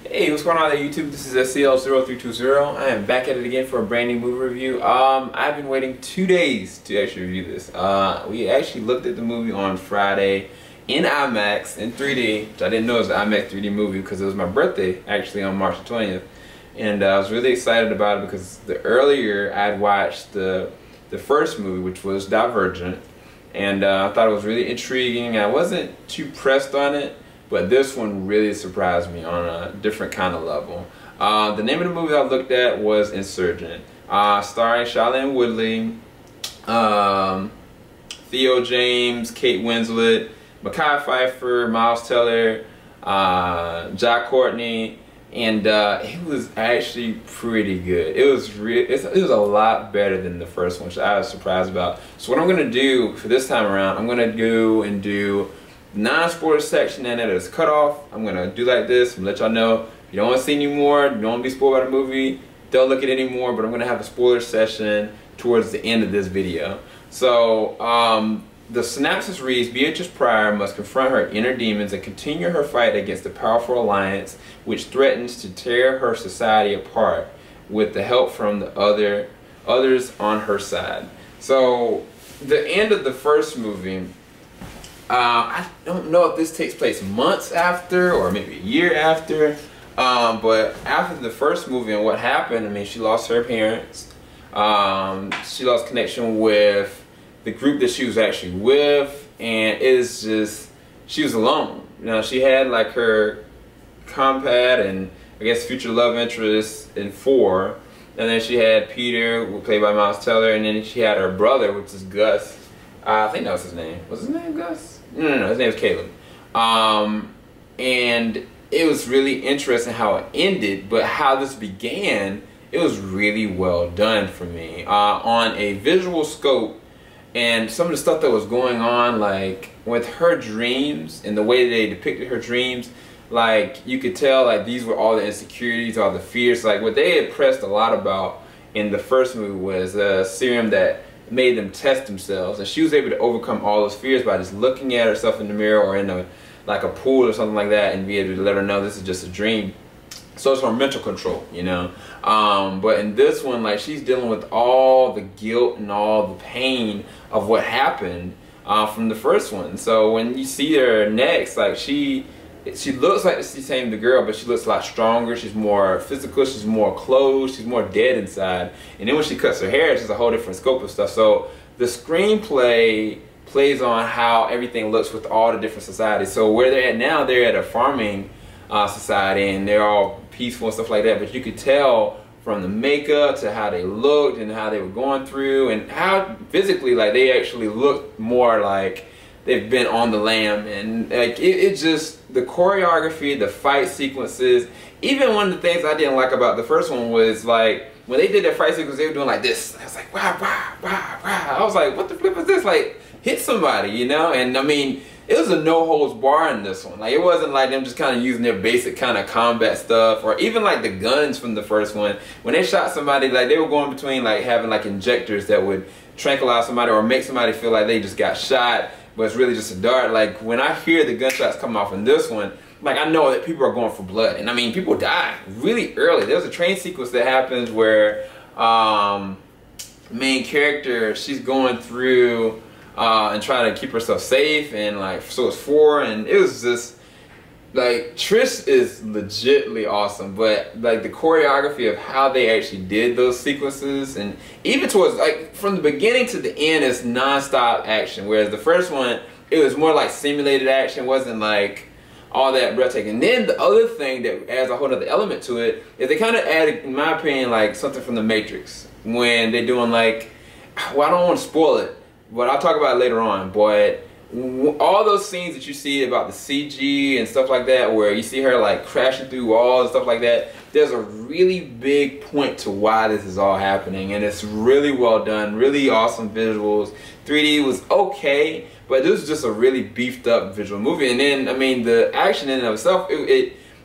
Hey, what's going on there, YouTube? This is SCL0320. I am back at it again for a brand new movie review. I've been waiting 2 days to actually review this. We actually looked at the movie on Friday in IMAX in 3D, which I didn't know it was an IMAX 3D movie because it was my birthday actually on March 20th. And I was really excited about it because the earlier I'd watched the first movie, which was Divergent, and I thought it was really intriguing. I wasn't too pressed on it, but this one really surprised me on a different kind of level. The name of the movie I looked at was Insurgent, starring Shailene Woodley, Theo James, Kate Winslet, Mekhi Phifer, Miles Teller, Jack Courtney, and it was actually pretty good. It was a lot better than the first one, which I was surprised about. So what I'm gonna do for this time around, I'm gonna go and do non-spoiler section and it is cut off. I'm gonna do like this and let y'all know if you don't want to see any more, you don't want to be spoiled by the movie, don't look at it anymore, but I'm gonna have a spoiler session towards the end of this video. So the synopsis reads: Beatrice Prior must confront her inner demons and continue her fight against the powerful alliance which threatens to tear her society apart with the help from the others on her side. So the end of the first movie, I don't know if this takes place months after or maybe a year after, but after the first movie and what happened, I mean, she lost her parents, she lost connection with the group that she was actually with, and it's just, she was alone. You know, she had like her compat and I guess future love interest in 4, and then she had Peter, played by Miles Teller, and then she had her brother, which is Gus. I think that was his name. Was his name Gus? No, his name was Caleb. And it was really interesting how it ended, but how this began, it was really well done for me. On a visual scope, and some of the stuff that was going on, like with her dreams and the way they depicted her dreams, like you could tell like these were all the insecurities, all the fears. Like what they had pressed a lot about in the first movie was a serum that made them test themselves, and she was able to overcome all those fears by just looking at herself in the mirror or in like a pool or something like that, and be able to let her know this is just a dream. So it's her mental control, you know. But in this one, like, she's dealing with all the guilt and all the pain of what happened from the first one. So when you see her next, like she looks like the same girl, but she looks a lot stronger. She's more physical. She's more closed. She's more dead inside. And then when she cuts her hair, it's just a whole different scope of stuff. So the screenplay plays on how everything looks with all the different societies. So where they're at now, they're at a farming society, and they're all peaceful and stuff like that. But you could tell from the makeup to how they looked and how they were going through, and how physically, like, they actually looked more like they've been on the lam. And like it just, the choreography, the fight sequences, even one of the things I didn't like about the first one was like when they did their fight sequence, they were doing like this. I was like, wow, wow, wow, wow. I was like, what the flip is this? Like, hit somebody, you know? And I mean, it was a no holds bar in this one. Like, it wasn't like them just kind of using their basic kind of combat stuff, or even like the guns from the first one. When they shot somebody, like, they were going between like having like injectors that would tranquilize somebody or make somebody feel like they just got shot, but it's really just a dart. Like, when I hear the gunshots come off in this one, like, I know that people are going for blood. And I mean, people die really early. There's a train sequence that happens where main character, she's going through and trying to keep herself safe, and like, so it's 4, and it was just like, Trish is legitly awesome, but like the choreography of how they actually did those sequences, and even towards like from the beginning to the end, it's non-stop action, whereas the first one, it was more like simulated action, wasn't like all that breathtaking. And then the other thing that adds a whole other element to it is they kind of added, in my opinion, like something from the Matrix, when they're doing like, well, I don't want to spoil it, but I'll talk about it later on. But all those scenes that you see about the CG and stuff like that, where you see her like crashing through walls and stuff like that, there's a really big point to why this is all happening, and it's really well done, really awesome visuals. 3D was okay, but this was just a really beefed up visual movie. And then, I mean, the action in and of itself,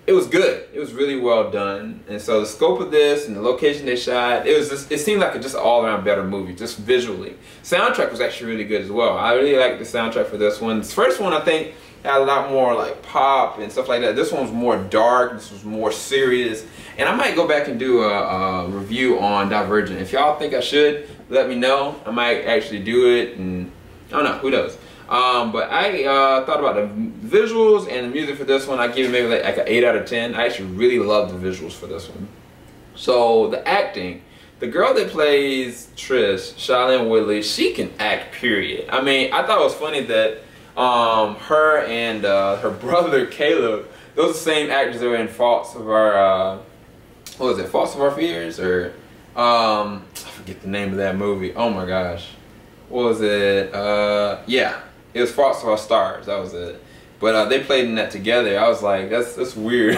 it was good. It was really well done. And so the scope of this and the location they shot, it was just, it seemed like a just all around better movie, just visually. Soundtrack was actually really good as well. I really liked the soundtrack for this one. This first one, I think, had a lot more like pop and stuff like that. This one was more dark. This was more serious. And I might go back and do a review on Divergent. If y'all think I should, let me know. I might actually do it, and I don't know, who knows. But I thought about the visuals and the music for this one. I give it maybe like an 8 out of 10. I actually really love the visuals for this one. So the acting, the girl that plays Trish, Shailene Woodley, she can act, period. I mean, I thought it was funny that her and her brother Caleb, those are the same actors that were in Faults of Our what was it, Faults of Our Fears, or I forget the name of that movie. Oh my gosh, what was it? Yeah, it was Faults of Our Stars. That was it. But they played in that together. I was like, that's weird.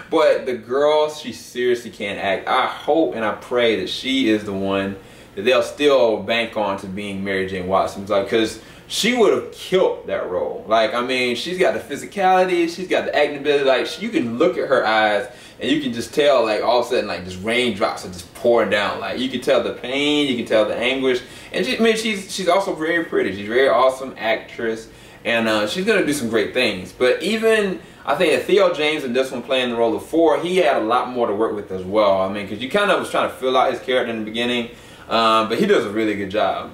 But the girl, she seriously can't act. I hope and I pray that she is the one that they'll still bank on to being Mary Jane Watson, because she would have killed that role. Like, I mean, she's got the physicality, she's got the acting ability. Like, you can look at her eyes and you can just tell, like, all of a sudden, like, just raindrops are just pouring down. Like, you can tell the pain, you can tell the anguish. And she, I mean, she's also very pretty. She's a very awesome actress, and she's gonna do some great things. But even, I think that Theo James in this one playing the role of 4, he had a lot more to work with as well. I mean, because you kind of was trying to fill out his character in the beginning. But he does a really good job.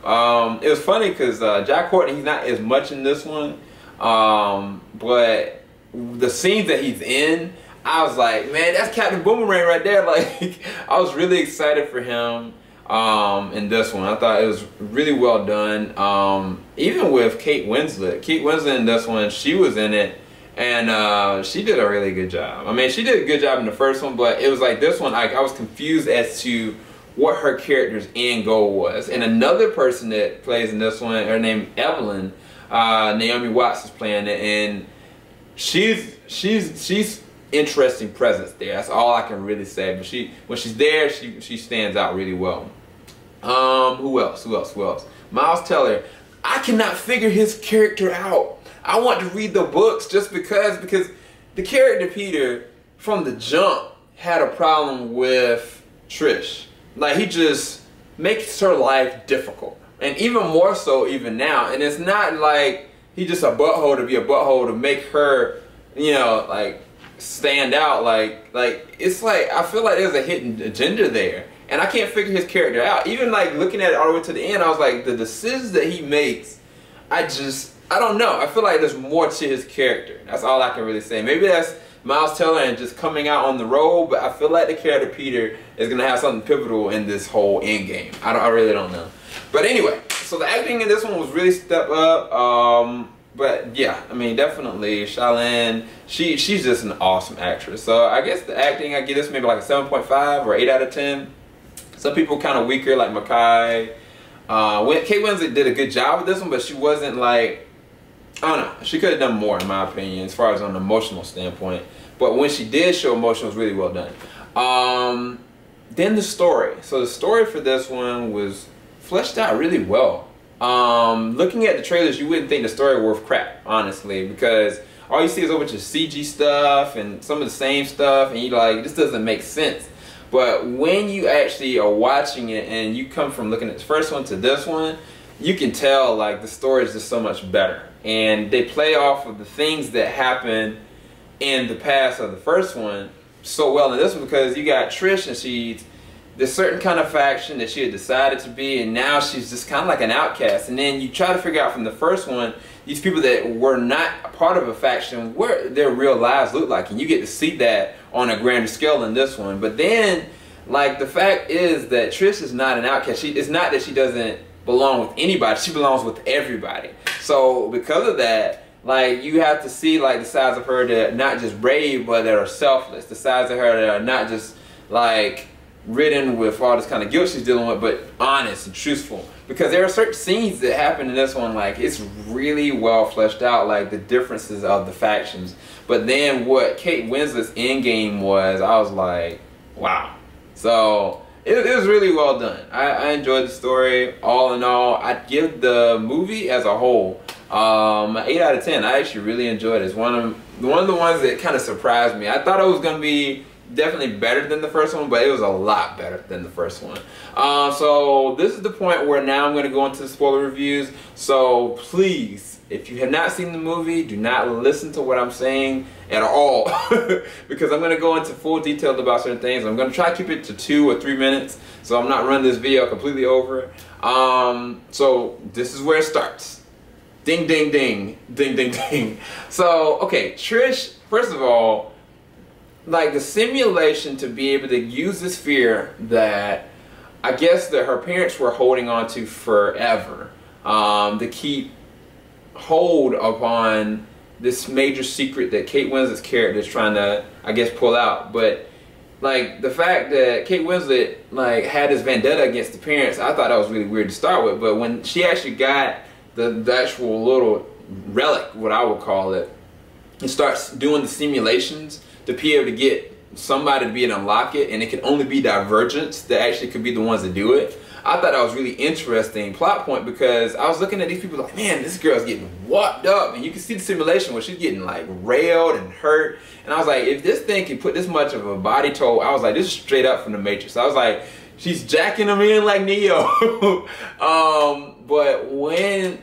It was funny because Jack Courtney, he's not as much in this one, but the scenes that he's in, I was like, man, that's Captain Boomerang right there. Like, I was really excited for him in this one. I thought it was really well done. Even with Kate Winslet. Kate Winslet in this one, she was in it, and she did a really good job. I mean, she did a good job in the first one, but it was like this one, I was confused as to what her character's end goal was. And another person that plays in this one, her name Evelyn, Naomi Watts is playing it, and she's interesting presence there. That's all I can really say. But when she's there, she stands out really well. Who else? Miles Teller. I cannot figure his character out. I want to read the books just because the character Peter from the jump had a problem with Trish. Like, he just makes her life difficult, and even more so even now. And it's not like he's just a butthole to be a butthole to make her, you know, like, stand out. Like it's like, I feel like there's a hidden agenda there, and I can't figure his character out. Even like looking at it all the way to the end, I was like, the decisions that he makes, I don't know. I feel like there's more to his character. That's all I can really say. Maybe that's Miles Teller and just coming out on the role, but I feel like the character Peter is gonna have something pivotal in this whole end game. I really don't know. But anyway, so the acting in this one was really step up. But yeah, I mean, definitely Shailene, she's just an awesome actress. So I guess the acting, I give this maybe like a 7.5 or 8 out of 10. Some people kind of weaker, like Mackay. Kate Winslet did a good job with this one, but she wasn't like, I don't know, she could have done more in my opinion as far as on an emotional standpoint. But when she did show emotion, it was really well done. Then the story. So the story for this one was fleshed out really well. Looking at the trailers, you wouldn't think the story worth crap, honestly, because all you see is a bunch of CG stuff and some of the same stuff, and you're like, this doesn't make sense. But when you actually are watching it and you come from looking at the first one to this one, you can tell like the story is just so much better. And they play off of the things that happened in the past of the first one so well in this one, because you got Trish, and she's this certain kind of faction that she had decided to be, and now she's just kind of like an outcast. And then you try to figure out from the first one, these people that were not a part of a faction, what their real lives look like, and you get to see that on a grander scale in this one. But then, like, the fact is that Trish is not an outcast. It's not that she doesn't belong with anybody, she belongs with everybody. So because of that, like, you have to see like the sides of her that are not just brave, but that are selfless, the sides of her that are not just like ridden with all this kind of guilt she's dealing with, but honest and truthful. Because there are certain scenes that happen in this one, like, it's really well fleshed out, like the differences of the factions. But then what Kate Winslet's endgame was, I was like, wow. So it was really well done. I enjoyed the story. All in all, I'd give the movie as a whole 8 out of 10. I actually really enjoyed it. It's one of the ones that kind of surprised me. I thought it was going to be definitely better than the first one, but it was a lot better than the first one. So this is the point where now I'm going to go into the spoiler reviews. So please, if you have not seen the movie, do not listen to what I'm saying at all because I'm going to go into full detail about certain things. I'm going to try to keep it to 2 or 3 minutes, so I'm not running this video completely over. So this is where it starts. Ding, ding, ding, ding, ding, ding. So, okay, Trish, first of all, like the simulation to be able to use this fear that I guess that her parents were holding on to forever, to keep hold upon this major secret that Kate Winslet's character is trying to, I guess, pull out. But like the fact that Kate Winslet like had this vendetta against the parents, I thought that was really weird to start with. But when she actually got the actual little relic, what I would call it, and starts doing the simulations to be able to get somebody to be able to unlock it, and it can only be Divergents that actually could be the ones that do it. I thought that was really interesting plot point because I was looking at these people like, man, this girl's getting whopped up, and you can see the simulation where she's getting like railed and hurt, and I was like, if this thing can put this much of a body toll, I was like, this is straight up from the Matrix. I was like, she's jacking them in like Neo. But when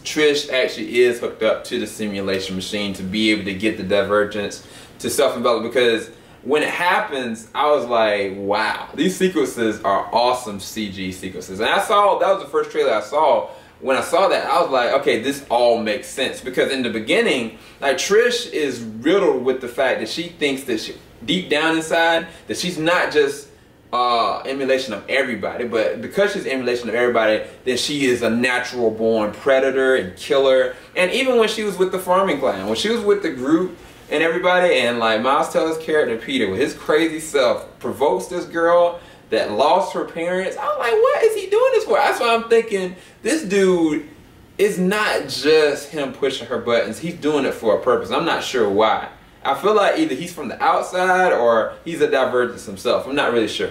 Trish actually is hooked up to the simulation machine to be able to get the Divergence to self-envelop, because when it happens, I was like, wow, these sequences are awesome CG sequences. And I saw, that was the first trailer I saw. When I saw that, I was like, okay, this all makes sense. Because in the beginning, like Trish is riddled with the fact that she thinks that she, deep down inside, that she's not just emulation of everybody, but because she's emulation of everybody, then she is a natural born predator and killer. And even when she was with the farming clan, when she was with the group and everybody, and like Miles Teller's character Peter with his crazy self provokes this girl that lost her parents, I was like, what is he doing this for? That's why I'm thinking this dude is not just him pushing her buttons, he's doing it for a purpose. I'm not sure why. I feel like either he's from the outside or he's a Divergence himself. I'm not really sure.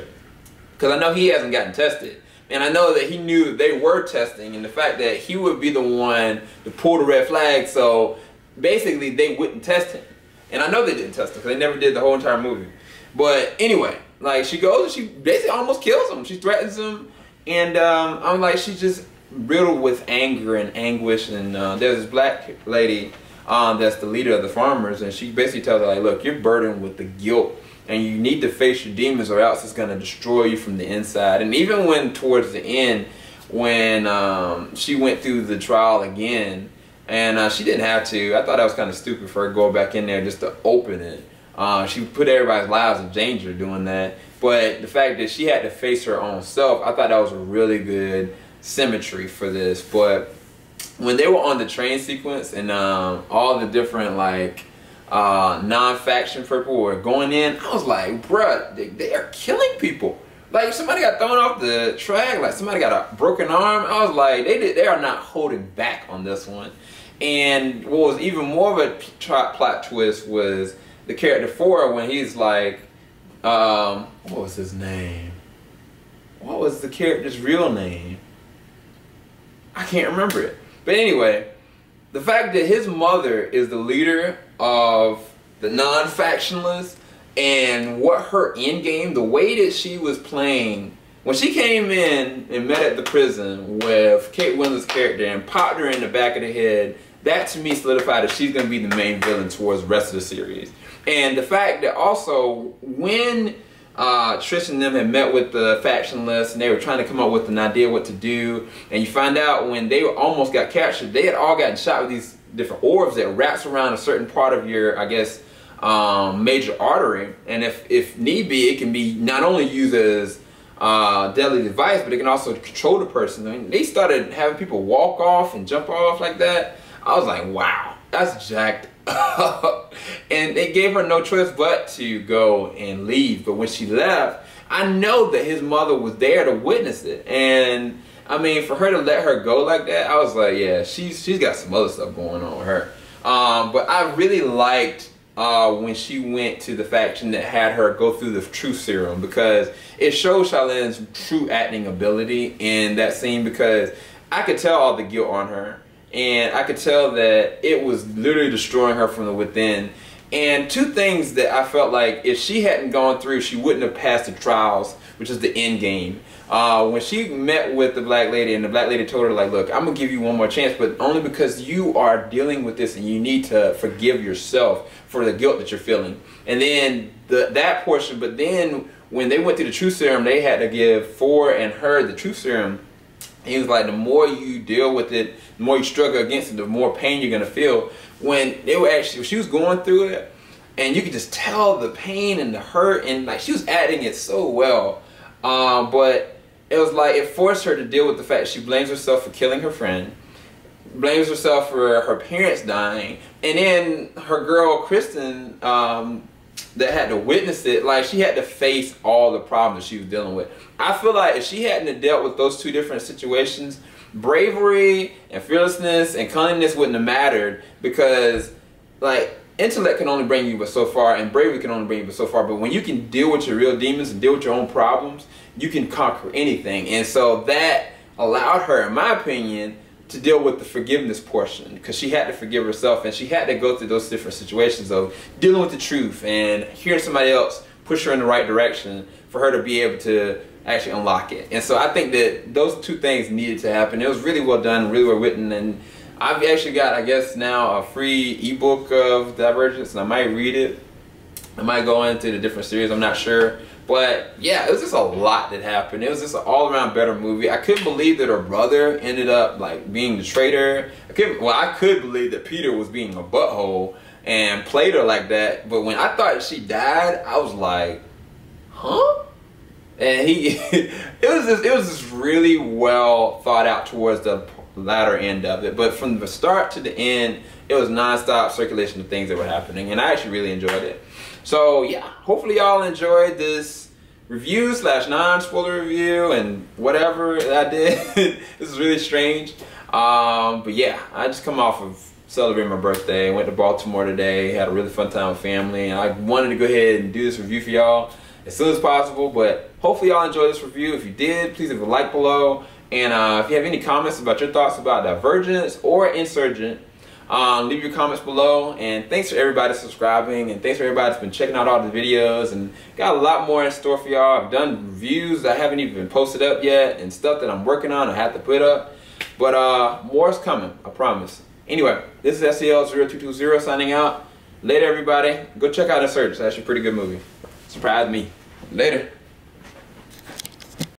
Because I know he hasn't gotten tested. And I know that he knew that they were testing, and the fact that he would be the one to pull the red flag, so basically they wouldn't test him. And I know they didn't test him because they never did the whole entire movie. But anyway, like she goes and she basically almost kills him. She threatens him. And I'm like, she's just riddled with anger and anguish. And there's this black lady that's the leader of the farmers, and she basically tells her like, look, you're burdened with the guilt and you need to face your demons or else it's going to destroy you from the inside. And even when towards the end, when she went through the trial again, and she didn't have to, I thought that was kind of stupid for her to go back in there just to open it. She put everybody's lives in danger doing that. But the fact that she had to face her own self, I thought that was a really good symmetry for this. But when they were on the train sequence and all the different like non-faction people were going in, I was like, bruh, they are killing people. Like somebody got thrown off the track, like somebody got a broken arm. I was like, they are not holding back on this one. And what was even more of a plot twist was the character 4 when he's like, what was his name? What was the character's real name? I can't remember it. But anyway, the fact that his mother is the leader of the non-factionalists, and what her end game, the way that she was playing, when she came in and met at the prison with Kate Winslet's character and popped her in the back of the head, that to me solidified that she's going to be the main villain towards the rest of the series. And the fact that also when Trish and them had met with the factionalists and they were trying to come up with an idea what to do, and you find out when they almost got captured, they had all gotten shot with these different orbs that wraps around a certain part of your, I guess, major artery, and if need be, it can be not only used as deadly device, but it can also control the person. I mean, they started having people walk off and jump off like that. I was like, wow, that's jacked up. And they gave her no choice but to go and leave. But when she left, I know that his mother was there to witness it. And I mean, for her to let her go like that, I was like, yeah, she's got some other stuff going on with her. But I really liked when she went to the faction that had her go through the truth serum, because it showed Shailene's true acting ability in that scene, because I could tell all the guilt on her, and I could tell that it was literally destroying her from the within. And two things that I felt like if she hadn't gone through, she wouldn't have passed the trials, which is the end game. When she met with the black lady, and the black lady told her, like, look, I'm gonna give you one more chance, but only because you are dealing with this and you need to forgive yourself for the guilt that you're feeling. And then that portion, but then when they went through the truth serum, they had to give Ford and her the truth serum. He was like, the more you deal with it, the more you struggle against it, the more pain you're gonna feel. When she was going through it, and you could just tell the pain and the hurt, and like she was acting it so well. But it was like it forced her to deal with the fact she blames herself for killing her friend, blames herself for her parents dying, and then her girl Kristen that had to witness it, like she had to face all the problems she was dealing with. I feel like if she hadn't have dealt with those two different situations, bravery and fearlessness and cunningness wouldn't have mattered, because like intellect can only bring you but so far, and bravery can only bring you but so far. But when you can deal with your real demons and deal with your own problems, you can conquer anything. And so that allowed her, in my opinion, to deal with the forgiveness portion, because she had to forgive herself, and she had to go through those different situations of dealing with the truth and hearing somebody else push her in the right direction for her to be able to actually unlock it. And so I think that those two things needed to happen. It was really well done, really well written, and I've actually got, I guess now, a free ebook of Divergence, and I might read it. I might go into the different series, I'm not sure. But yeah, it was just a lot that happened. It was just an all-around better movie. I couldn't believe that her brother ended up like being the traitor. I could believe that Peter was being a butthole and played her like that. But when I thought she died, I was like, huh? And it was just really well thought out towards the latter end of it. But from the start to the end, it was non-stop circulation of things that were happening, and I actually really enjoyed it. So yeah, hopefully y'all enjoyed this review / non-spoiler review and whatever that I did. This is really strange. But yeah, I just come off of celebrating my birthday. I went to Baltimore today, had a really fun time with family, and I wanted to go ahead and do this review for y'all as soon as possible. But hopefully y'all enjoyed this review. If you did, please leave a like below. And if you have any comments about your thoughts about Divergence or Insurgent, leave your comments below. And thanks for everybody subscribing, and thanks for everybody that's been checking out all the videos, and got a lot more in store for y'all. I've done reviews that haven't even posted up yet, and stuff that I'm working on I have to put up, but more's coming, I promise. Anyway, this is SEL0220 signing out. Later everybody. Go check out Insurgent. It's actually a pretty good movie. Surprised me. Later.